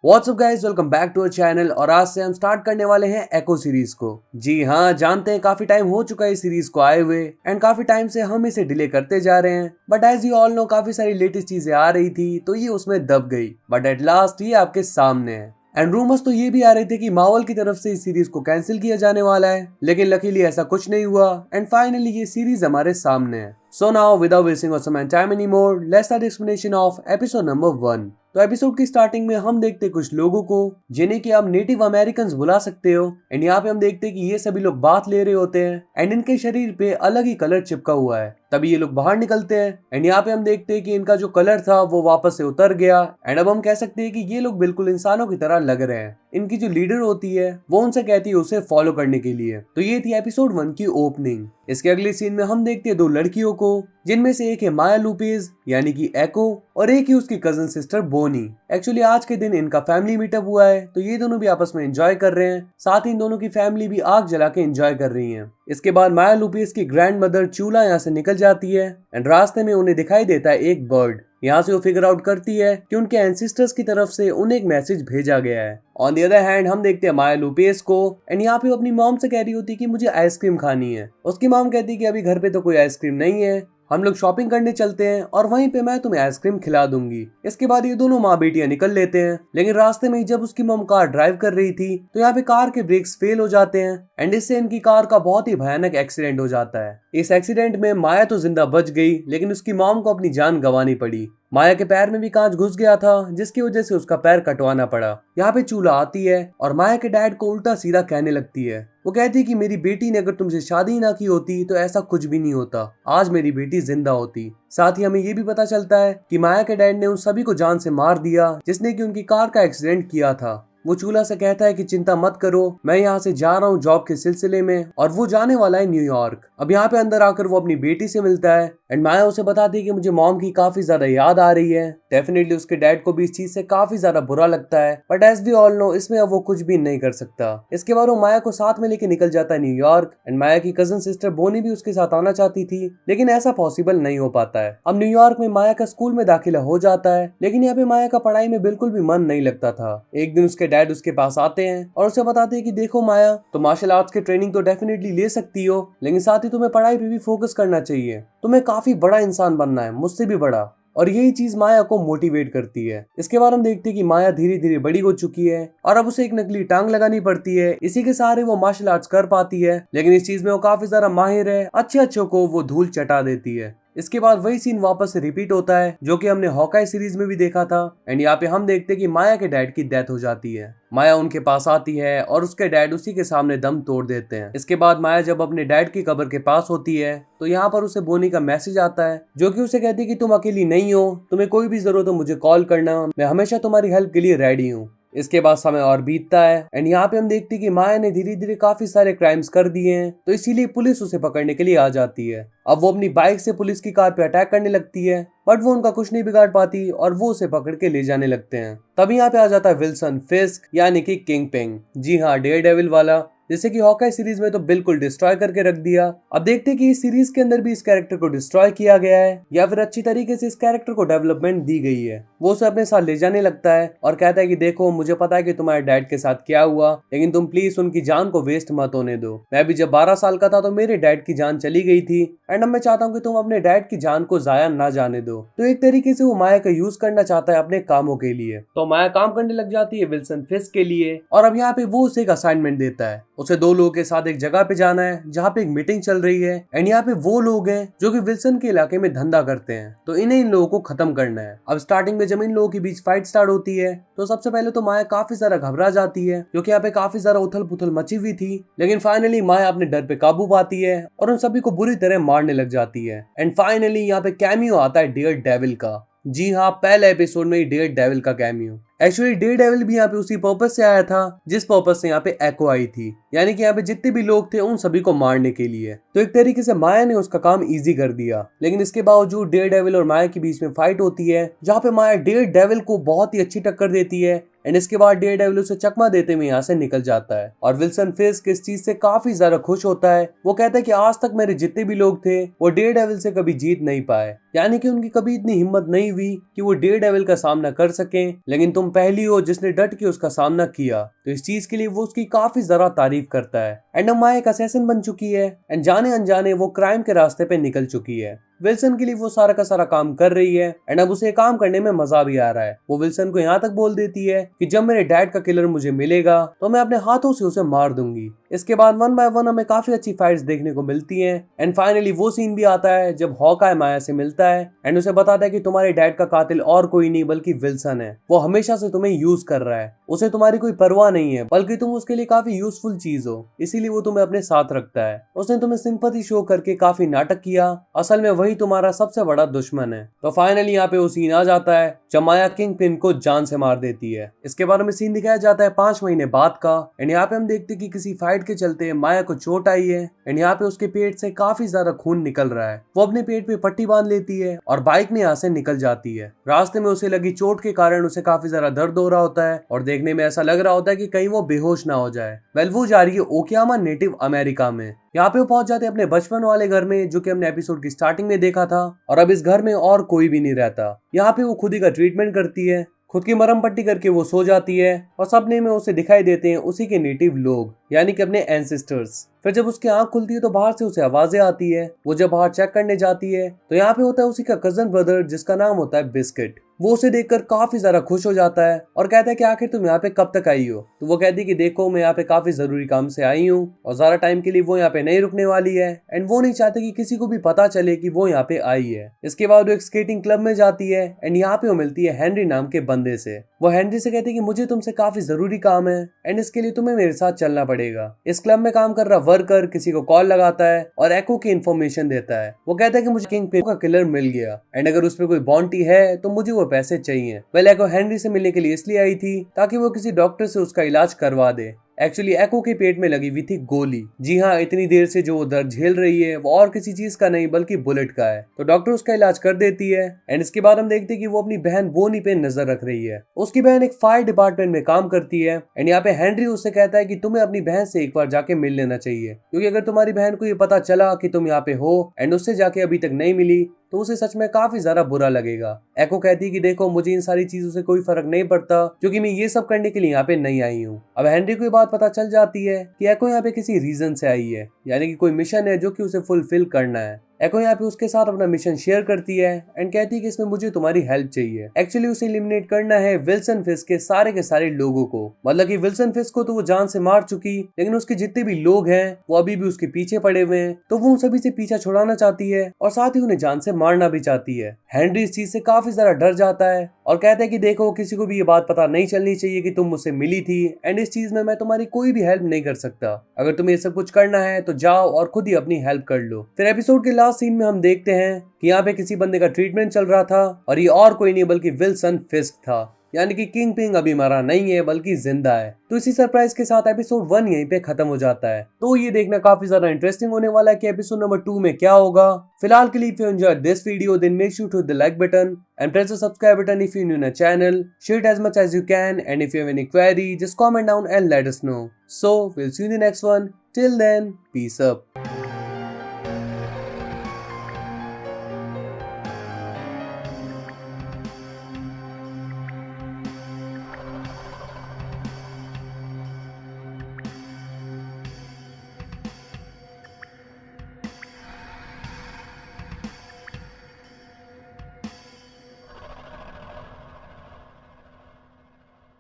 WhatsApp guys, welcome back to our channel. और आज से हम स्टार्ट करने वाले हैं एको सीरीज को। जी हाँ, जानते हैं काफी टाइम हो चुका है इस सीरीज को आए हुए एंड काफी टाइम से हम इसे डिले करते जा रहे हैं। But as you all know, काफी सारी लेटेस्ट चीजें आ रही थी तो ये उसमें दब गई। बट एट लास्ट ये आपके सामने है। एंड रूमर्स तो ये भी आ रहे थे कि मार्वल की तरफ से इस सीरीज को कैंसिल किया जाने वाला है, लेकिन लकीली ऐसा कुछ नहीं हुआ एंड फाइनली ये सीरीज हमारे सामने है। So now, without wasting some time anymore, let's start the explanation of episode number 1। तो एपिसोड की स्टार्टिंग में हम देखते कुछ लोगों को जिन्हें कि आप नेटिव अमेरिकन बुला सकते हो। एंड यहाँ पे हम देखते कि ये सभी लोग बात ले रहे होते हैं एंड इनके शरीर पे अलग ही कलर चिपका हुआ है। तभी ये लोग बाहर निकलते हैं एंड यहाँ पे हम देखते हैं कि इनका जो कलर था वो वापस से उतर गया। एंड अब हम कह सकते हैं कि ये लोग बिल्कुल इंसानों की तरह लग रहे हैं। इनकी जो लीडर होती है वो उनसे कहती है उसे फॉलो करने के लिए। तो ये थी एपिसोड 1 की ओपनिंग। इसके अगले सीन में हम देखते हैं दो लड़कियों को, जिनमें से एक है माया लुपेज यानी कि एको और एक ही उसकी कजन सिस्टर बोनी। एक्चुअली आज के दिन इनका फैमिली मीटअप हुआ है तो ये दोनों भी आपस में एंजॉय कर रहे हैं। साथ ही इन दोनों की फैमिली भी आग जला के एंजॉय कर रही है। इसके बाद माया लुपेज की ग्रैंड मदर चूला यहाँ से निकल जाती है एंड रास्ते में उन्हें दिखाई देता है एक बर्ड। यहाँ से वो फिगर आउट करती है कि उनके एंसिस्टर्स की तरफ से उन्हें एक मैसेज भेजा गया है। ऑन द अदर हैंड हम देखते हैं माया लुपेज को एंड यहाँ पे वो अपनी मॉम से कह रही होती है कि मुझे आइसक्रीम खानी है। उसकी मॉम कहती है कि अभी घर पे तो कोई आइसक्रीम नहीं है, हम लोग शॉपिंग करने चलते हैं और वहीं पे मैं तुम्हें आइसक्रीम खिला दूंगी। इसके बाद ये दोनों माँ बेटियां निकल लेते हैं, लेकिन रास्ते में जब उसकी मॉम कार ड्राइव कर रही थी तो यहाँ पे कार के ब्रेक्स फेल हो जाते हैं एंड इससे इनकी कार का बहुत ही भयानक एक्सीडेंट हो जाता है। इस एक्सीडेंट में माया तो जिंदा बच गई, लेकिन उसकी मॉम को अपनी जान गंवानी पड़ी। माया के पैर में भी कांच घुस गया था, जिसकी वजह से उसका पैर कटवाना पड़ा। यहाँ पे चूला आती है और माया के डैड को उल्टा सीधा कहने लगती है। वो कहती है कि मेरी बेटी ने अगर तुमसे शादी ना की होती तो ऐसा कुछ भी नहीं होता, आज मेरी बेटी जिंदा होती। साथ ही हमें ये भी पता चलता है कि माया के डैड ने उन सभी को जान से मार दिया जिसने कि उनकी कार का एक्सीडेंट किया था। वो चूल्हा से कहता है कि चिंता मत करो, मैं यहाँ से जा रहा हूँ जॉब के सिलसिले में, और वो जाने वाला है न्यूयॉर्क। अब यहाँ पे अंदर आकर वो अपनी बेटी से मिलता है एंड माया उसे बताती है कि मुझे मॉम की काफी ज्यादा याद आ रही है। डेफिनेटली उसके डैड को भी इस चीज से काफी ज्यादा बुरा लगता है, but as we all know इसमें अब वो कुछ भी नहीं कर सकता। इसके बाद वो माया को साथ में लेके निकल जाता है न्यूयॉर्क एंड माया की कजन सिस्टर बोनी भी उसके साथ आना चाहती थी, लेकिन ऐसा पॉसिबल नहीं हो पाता है। अब न्यूयॉर्क में माया का स्कूल में दाखिला हो जाता है, लेकिन यहाँ पे माया का पढ़ाई में बिल्कुल भी मन नहीं लगता था। एक दिन उसके डैड उसके पास आते हैं और उसे बताते हैं कि देखो माया, तो मार्शल आर्ट्स की ट्रेनिंग तो डेफिनेटली ले सकती हो, लेकिन साथ ही तुम्हें पढ़ाई पे भी फोकस करना चाहिए। तुम्हें काफी बड़ा इंसान बनना है, मुझसे भी बड़ा। और यही चीज माया को मोटिवेट करती है। इसके बाद हम देखते हैं कि माया धीरे धीरे बड़ी हो चुकी है और अब उसे एक नकली टांग लगानी पड़ती है। इसी के सहारे वो मार्शल आर्ट्स कर पाती है, लेकिन इस चीज में वो काफी ज्यादा माहिर है। अच्छे अच्छों को वो धूल चटा देती है। इसके बाद वही सीन वापस से रिपीट होता है जो कि हमने हॉकाई सीरीज में भी देखा था एंड यहाँ पे हम देखते हैं कि माया के डैड की डेथ हो जाती है। माया उनके पास आती है और उसके डैड उसी के सामने दम तोड़ देते हैं। इसके बाद माया जब अपने डैड की कब्र के पास होती है तो यहाँ पर उसे बोनी का मैसेज आता है जो कि उसे कहती है कि तुम अकेली नहीं हो, तुम्हें कोई भी जरूरत हो मुझे कॉल करना, मैं हमेशा तुम्हारी हेल्प के लिए रेडी हूँ। इसके बाद समय और बीतता है एंड यहाँ पे हम देखते हैं कि माया ने धीरे धीरे काफी सारे क्राइम्स कर दिए हैं, तो इसीलिए पुलिस उसे पकड़ने के लिए आ जाती है। अब वो अपनी बाइक से पुलिस की कार पे अटैक करने लगती है, बट वो उनका कुछ नहीं बिगाड़ पाती और वो उसे पकड़ के ले जाने लगते हैं। तभी यहाँ पे आ जाता है विल्सन फिस्क यानी कि किंग पिंग। जी हाँ, डेयर डेविल वाला, जैसे कि हॉकाई सीरीज में तो बिल्कुल डिस्ट्रॉय करके रख दिया। अब देखते हैं कि इस सीरीज के अंदर भी इस कैरेक्टर को डिस्ट्रॉय किया गया है या फिर अच्छी तरीके से इस कैरेक्टर को डेवलपमेंट दी गई है। वो उसे अपने साथ ले जाने लगता है और कहता है कि देखो, मुझे पता है कि तुम्हारे डैड के साथ क्या हुआ, लेकिन तुम प्लीज उनकी जान को वेस्ट मत होने दो। मैं भी जब 12 साल का था तो मेरे डैड की जान चली गई थी एंड अब मैं चाहता हूँ कि तुम अपने डैड की जान को जाया ना जाने दो। तो एक तरीके से वो माया का यूज करना चाहता है अपने कामों के लिए। तो माया काम करने लग जाती है विल्सन फिस्क के लिए और अब यहाँ पे वो उसे एक असाइनमेंट देता है। उसे दो लोगों के साथ एक जगह पे जाना है जहाँ पे एक मीटिंग चल रही है एंड यहाँ पे वो लोग हैं जो कि विल्सन के इलाके में धंधा करते हैं, तो इन्हें इन लोगों को खत्म करना है। अब स्टार्टिंग में जब इन लोगों के बीच फाइट स्टार्ट होती है तो सबसे पहले तो माया काफी ज्यादा घबरा जाती है क्योंकि यहाँ पे काफी ज्यादा उथल पुथल मची हुई थी, लेकिन फाइनली माया अपने डर पे काबू पाती है और उन सभी को बुरी तरह मारने लग जाती है। एंड फाइनली यहाँ पे कैमियो आता है डेयर डेविल का। जी हाँ, पहले एपिसोड में ही डेयर डेविल का कैमियो। एक्चुअली डेयर डेविल भी यहाँ पे उसी पर्पस से आया था जिस पर्पस से यहाँ पे एको आई थी, यानी कि यहाँ पे जितने भी लोग थे उन सभी को मारने के लिए। तो एक तरीके से माया ने उसका काम इजी कर दिया, लेकिन इसके बावजूद डेयर डेविल और माया के बीच में फाइट होती है जहाँ पे माया डेयर डेविल को बहुत ही अच्छी टक्कर देती है एंड इसके बाद डेयरडेविल उसे चकमा देते हुए यहाँ से निकल जाता है और विल्सन फिस्क इस चीज से काफी ज्यादा खुश होता है। वो कहता है कि आज तक मेरे जितने भी लोग थे वो डेयरडेविल से कभी जीत नहीं पाए, यानी कि उनकी कभी इतनी हिम्मत नहीं हुई कि वो डेयरडेविल का सामना कर सकें, लेकिन तुम पहली हो जिसने डट के उसका सामना किया। तो इस चीज के लिए वो उसकी काफी ज्यादा तारीफ करता है। एंड अब माया एक असैसिन बन चुकी है एंड जाने अनजाने वो क्राइम के रास्ते पे निकल चुकी है। विल्सन के लिए वो सारा का सारा काम कर रही है एंड अब उसे काम करने में मजा भी आ रहा है। वो विल्सन को यहाँ तक बोल देती है कि जब मेरे डैड का किलर मुझे मिलेगा तो मैं अपने हाथों से उसे मार दूंगी। इसके बाद 1 बाय 1 हमें काफी अच्छी फाइट्स देखने को मिलती हैं एंड फाइनली वो सीन भी आता है जब हॉकाय माया से मिलता है एंड उसे बताता है कि तुम्हारे डैड का कातिल और कोई नहीं बल्कि विल्सन है। वो हमेशा से तुम्हें यूज कर रहा है, उसे तुम्हारी कोई परवाह नहीं है बल्कि तुम उसके लिए काफी यूजफुल चीज हो, इसीलिए वो तुम्हें अपने साथ रखता है। उसने तुम्हें सिंपैथी शो करके काफी नाटक किया, असल में वही तुम्हारा सबसे बड़ा दुश्मन है। तो फाइनली यहाँ पे वो सीन आ जाता है जब माया किंग पिन को जान से मार देती है। इसके बाद में सीन दिखाया जाता है 5 महीने बाद का एंड यहाँ पे हम देखते कि किसी फाइट के चलते माया को चोट आई है एंड यहाँ पे उसके पेट से काफी ज्यादा खून निकल रहा है। वो अपने पेट पे पट्टी बांध लेती है और बाइक में यहाँ से निकल जाती है। रास्ते में उसे लगी चोट के कारण उसे काफी ज्यादा दर्द हो रहा होता है और देखने में ऐसा लग रहा होता है कि कहीं वो बेहोश ना हो जाए। वेल वो जा रही है ओकियामा नेटिव अमेरिका में। यहाँ पे वो पहुंच जाते हैं अपने बचपन वाले घर में जो कि हमने एपिसोड की स्टार्टिंग में देखा था और अब इस घर में और कोई भी नहीं रहता। यहाँ पे वो खुद ही का ट्रीटमेंट करती है, खुद की मरहम पट्टी करके वो सो जाती है और सपने में उसे दिखाई देते हैं उसी के नेटिव लोग यानी कि अपने एंसेस्टर्स। फिर जब उसकी आंख खुलती है तो बाहर से उसे आवाजें आती है। वो जब बाहर चेक करने जाती है तो यहाँ पे होता है उसी का कजन ब्रदर जिसका नाम होता है बिस्किट। वो उसे देखकर काफी ज्यादा खुश हो जाता है और कहता है कि आखिर तुम यहाँ पे कब तक आई हो। तो वो कहती है कि देखो मैं यहाँ पे काफी जरूरी काम से आई हूँ और ज्यादा टाइम के लिए वो यहाँ पे नहीं रुकने वाली है एंड वो नहीं चाहते कि किसी को भी पता चले कि वो यहाँ पे आई है। इसके बाद वो एक स्केटिंग क्लब में जाती है एंड यहाँ पे वो मिलती है हेनरी नाम के बंदे से। वो हेनरी से कहती है कि मुझे तुमसे काफी जरूरी काम है एंड इसके लिए तुम्हें मेरे साथ चलना पड़ेगा। इस क्लब में काम कर रहा वर्कर किसी को कॉल लगाता है और एको की इन्फॉर्मेशन देता है। वो कहता है कि मुझे किंग पिन का किलर मिल गया एंड अगर उस पर कोई बाउंटी है तो मुझे वो पैसे चाहिए। वेल एको हेनरी से मिलने के लिए इसलिए आई थी ताकि वो किसी डॉक्टर से उसका इलाज करवा दे। एक्चुअली एको के पेट में लगी हुई थी गोली। जी हाँ, इतनी देर से जो वो दर्द झेल रही है वो और किसी चीज का नहीं बल्कि बुलेट का है। तो डॉक्टर उसका इलाज कर देती है एंड इसके बाद हम देखते हैं कि वो अपनी बहन बोनी पे नजर रख रही है। उसकी बहन एक फायर डिपार्टमेंट में काम करती है एंड यहाँ पे हेनरी उससे कहता है कि तुम्हें अपनी बहन से एक बार जाके मिल लेना चाहिए, क्योंकि अगर तुम्हारी बहन को ये पता चला कि तुम यहाँ पे हो एंड उससे जाके अभी तक नहीं मिली तो उसे सच में काफी ज्यादा बुरा लगेगा। एको कहती है कि देखो मुझे इन सारी चीजों से कोई फर्क नहीं पड़ता क्योंकि मैं ये सब करने के लिए यहाँ पे नहीं आई हूँ। अब हेनरी को ये बात पता चल जाती है कि एको यहाँ पे किसी रीजन से आई है, यानी कि कोई मिशन है जो कि उसे फुलफिल करना है। एको यहाँ पे उसके साथ अपना मिशन शेयर करती है एंड कहती है कि इसमें मुझे तुम्हारी हेल्प चाहिए। एक्चुअली उसे एलिमिनेट करना है विल्सन फिस्क के सारे लोगों को। मतलब कि विल्सन फिस्क को तो वो जान से मार चुकी, लेकिन उसके जितने भी लोग हैं वो अभी भी उसके पीछे पड़े हुए हैं। तो वो उन सभी से पीछा छुड़ाना चाहती है और साथ ही उन्हें जान से मारना भी चाहती है। हेनरी इस चीज से काफी ज्यादा डर जाता है और कहता है कि देखो किसी को भी ये बात पता नहीं चलनी चाहिए कि तुम मुझसे मिली थी एंड इस चीज में मैं तुम्हारी कोई भी हेल्प नहीं कर सकता। अगर तुम्हें ये सब कुछ करना है तो जाओ और खुद ही अपनी हेल्प कर लो। फिर एपिसोड के लास्ट सीन में हम देखते हैं कि यहाँ पे किसी बंदे का ट्रीटमेंट चल रहा था और ये और कोई नहीं बल्कि विल्सन फिस्क था, यानी कि किंग पिन अभी मरा नहीं है बल्कि जिंदा है। तो इसी सरप्राइज के साथ एपिसोड 1 यहीं पे खत्म हो जाता है। तो ये देखना काफी ज्यादा इंटरेस्टिंग होने वाला है कि एपिसोड नंबर 2 में क्या होगा। फिलहाल के लिए if you enjoyed this video then make sure to hit the like button and press the subscribe button if you're new in the channel. Share it as much as you can, and if you have any query just comment down and let us know. So we'll see you in the next one. Till then, peace up.